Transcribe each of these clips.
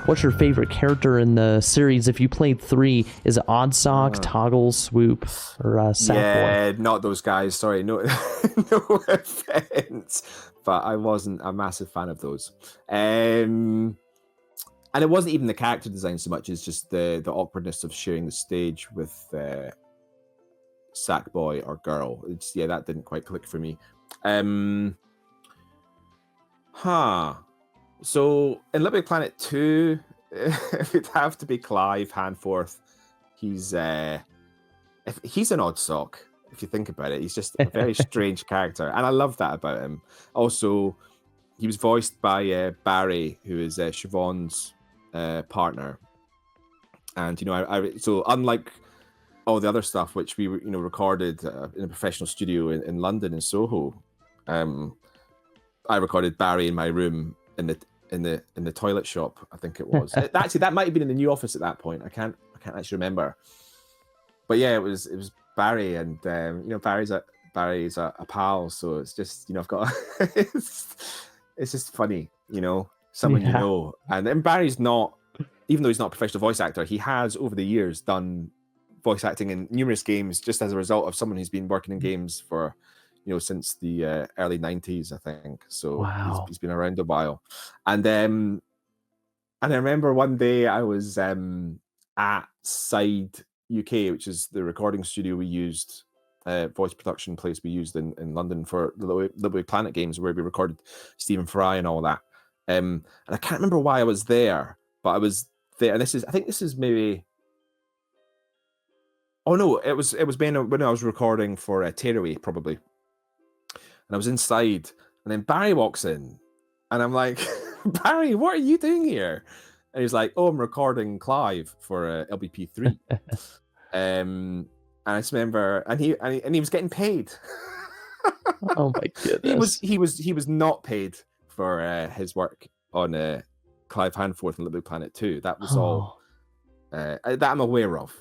What's your favorite character in the series? If you played 3, is it Oddsock, Toggle, Swoop, or Sackboy? Yeah, not those guys. Sorry, no, no offense, but I wasn't a massive fan of those. And it wasn't even the character design so much as just the awkwardness of sharing the stage with Sackboy or Girl. That didn't quite click for me. So in LittleBigPlanet 2, it'd have to be Clive Hanforth. He's an odd sock, if you think about it. He's just a very strange character, and I love that about him. Also, he was voiced by Barry, who is Siobhan's partner. And so unlike all the other stuff which we recorded in a professional studio in London in Soho, I recorded Barry in my room in the toilet shop, I think it was. Actually, that might have been in the new office at that point. I can't actually remember. But yeah, it was Barry, and Barry's a pal, so it's just I've got it's just funny, someone you know. And then Barry's not, even though he's not a professional voice actor, he has over the years done voice acting in numerous games just as a result of someone who's been working in games for since the early 90s, I think. So wow. he's been around a while. And I remember one day I was at Side UK, which is the recording studio we used, voice production place we used in London for the LittleBigPlanet games, where we recorded Stephen Fry and all that. And I can't remember why I was there, but I was there. And I think this is maybe. Oh no, it was when I was recording for Tearaway, probably. And I was inside, and then Barry walks in, and I'm like, Barry, what are you doing here? And he's like, oh, I'm recording Clive for LBP3. And I just remember, and he was getting paid. Oh my goodness. He was not paid for his work on Clive Hanforth and LittleBigPlanet 2. That was all that I'm aware of.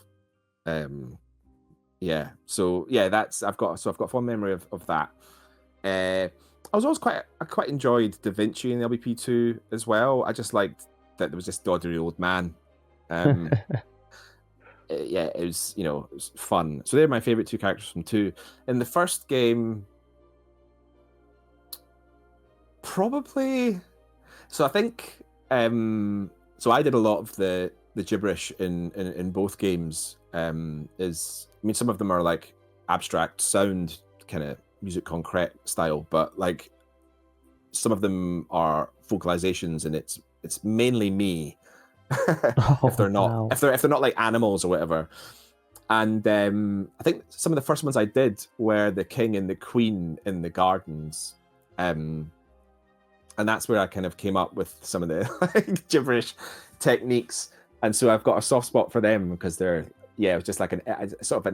So I've got a fond memory of that. I was always I quite enjoyed Da Vinci in LBP2 as well. I just liked that there was this doddery old man. It was it was fun. So they're my favorite 2 characters from 2. In the first game, probably. So I think so I did a lot of the gibberish in both games. Some of them are like abstract sound kind of musique concrète style, but like some of them are vocalizations, and it's mainly me. If they're not like animals or whatever. And I think some of the first ones I did were the king and the queen in the gardens, and that's where I kind of came up with some of the like gibberish techniques. And so I've got a soft spot for them because they're it was just like an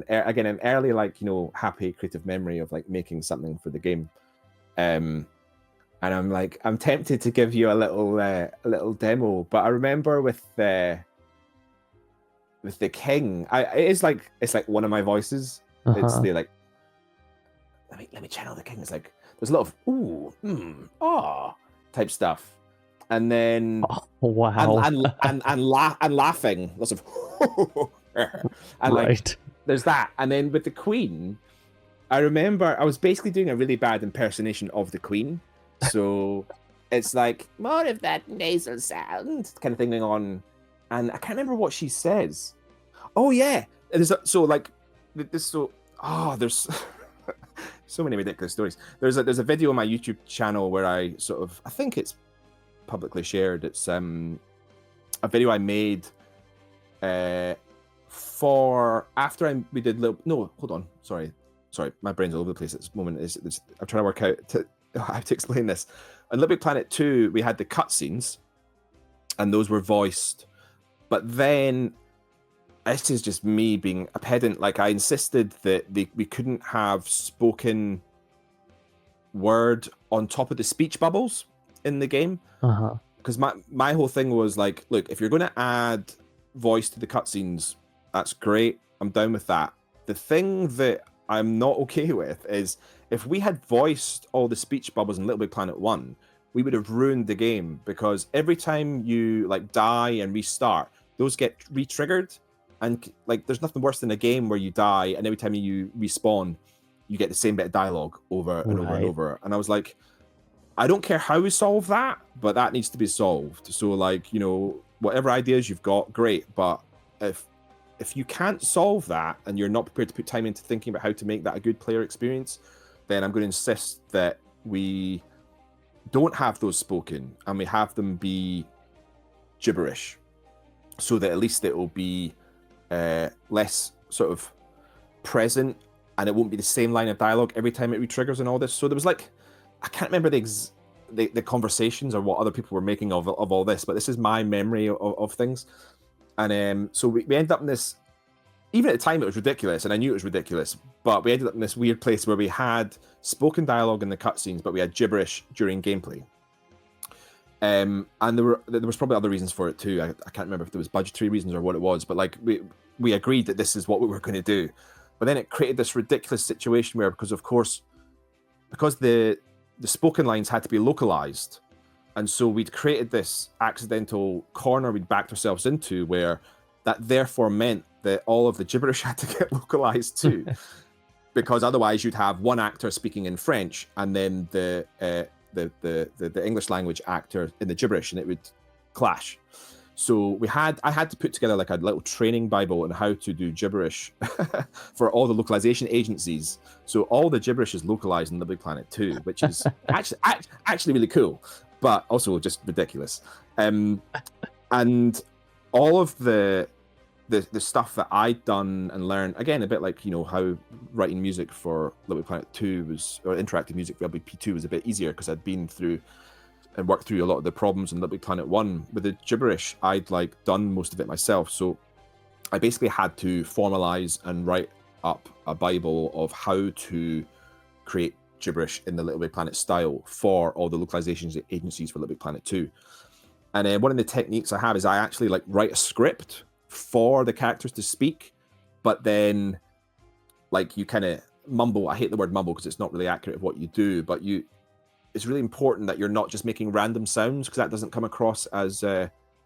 early like happy creative memory of like making something for the game. And I'm tempted to give you a little demo, but I remember with the king, it's like one of my voices. It's the like, let me channel the king. It's like there's a lot of ooh, type stuff, and then wow, and laughing, lots of and like there's that, and then with the queen, I remember I was basically doing a really bad impersonation of the queen. So it's like more of that nasal sound kind of thing going on, and I can't remember what she says. Oh yeah, there's so many ridiculous stories. There's a video on my YouTube channel where I think it's publicly shared. It's a video I made for after we did sorry, my brain's all over the place at this moment. I'm trying to work out how to explain this. On LittleBigPlanet 2, we had the cutscenes, and those were voiced. But then, this is just me being a pedant. Like, I insisted that we couldn't have spoken word on top of the speech bubbles in the game. Because my whole thing was like, look, if you're going to add voice to the cutscenes, that's great. I'm down with that. The thing that I'm not okay with is if we had voiced all the speech bubbles in Little Big Planet 1, we would have ruined the game, because every time you like die and restart, those get re-triggered, and like there's nothing worse than a game where you die and every time you respawn, you get the same bit of dialogue over and over and over. And I was like, I don't care how we solve that, but that needs to be solved. So like, you know, whatever ideas you've got, great, but if you can't solve that and you're not prepared to put time into thinking about how to make that a good player experience, then I'm going to insist that we don't have those spoken and we have them be gibberish, so that at least it will be less sort of present, and it won't be the same line of dialogue every time it re-triggers and all this. So there was like, I can't remember the conversations or what other people were making of all this, but this is my memory of things. And so we ended up in this, even at the time it was ridiculous, and I knew it was ridiculous, but we ended up in this weird place where we had spoken dialogue in the cutscenes, but we had gibberish during gameplay. And there was probably other reasons for it too. I can't remember if there was budgetary reasons or what it was, but like we agreed that this is what we were going to do. But then it created this ridiculous situation where, because the spoken lines had to be localized, and so we'd created this accidental corner we'd backed ourselves into, where that therefore meant that all of the gibberish had to get localized too, because otherwise you'd have one actor speaking in French and then the English language actor in the gibberish, and it would clash. So I had to put together like a little training bible on how to do gibberish for all the localization agencies. So all the gibberish is localized in LittleBigPlanet 2, which is actually really cool, but also just ridiculous. And all of the stuff that I'd done and learned, again, a bit like, you know, how writing music for LittleBigPlanet 2 was, or interactive music for LBP2 was a bit easier because I'd been through and worked through a lot of the problems in LittleBigPlanet 1. With the gibberish, I'd like done most of it myself. So I basically had to formalize and write up a bible of how to create gibberish in the LittleBigPlanet style for all the localization agencies for LittleBigPlanet 2. And one of the techniques I have is I actually like write a script for the characters to speak, but then like you kind of mumble. I hate the word mumble because it's not really accurate of what you do, but it's really important that you're not just making random sounds, because that doesn't come across as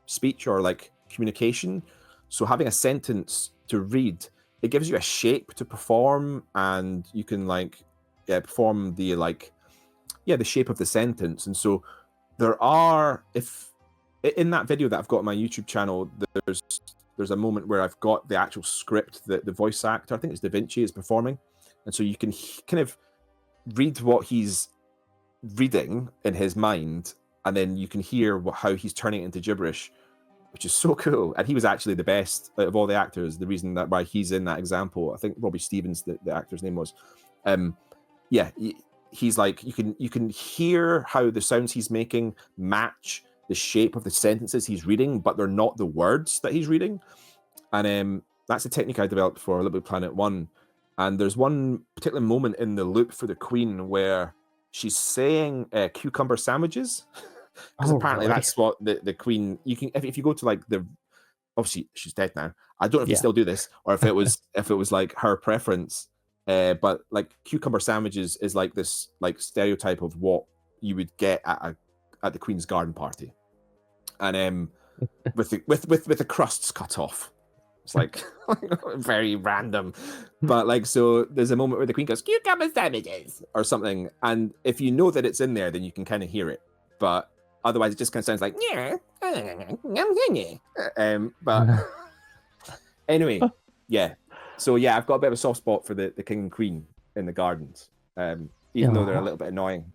speech or like communication. So having a sentence to read, it gives you a shape to perform, and you can like perform the the shape of the sentence. And so there are, if in that video that I've got on my YouTube channel, there's a moment where I've got the actual script that the voice actor, I think it's Da Vinci, is performing, and so you can kind of read what he's reading in his mind, and then you can hear how he's turning it into gibberish, which is so cool. And he was actually the best out of all the actors. The reason that why he's in that example, I think Robbie Stevens, the actor's name was, he's like, you can hear how the sounds he's making match the shape of the sentences he's reading, but they're not the words that he's reading. And that's a technique I developed for LittleBigPlanet 1. And there's one particular moment in the loop for the Queen where she's saying cucumber sandwiches, because apparently that's what the Queen, you can, if you go to like obviously she's dead now, I don't know if you still do this, or if it was like her preference, but like cucumber sandwiches is like this like stereotype of what you would get at the Queen's garden party, and with the crusts cut off. It's like very random, but like, so there's a moment where the Queen goes cucumber sandwiches or something, and if you know that it's in there, then you can kind of hear it, but otherwise it just kind of sounds like yeah. But anyway, yeah. So yeah, I've got a bit of a soft spot for the King and Queen in the gardens, even though they're a little bit annoying.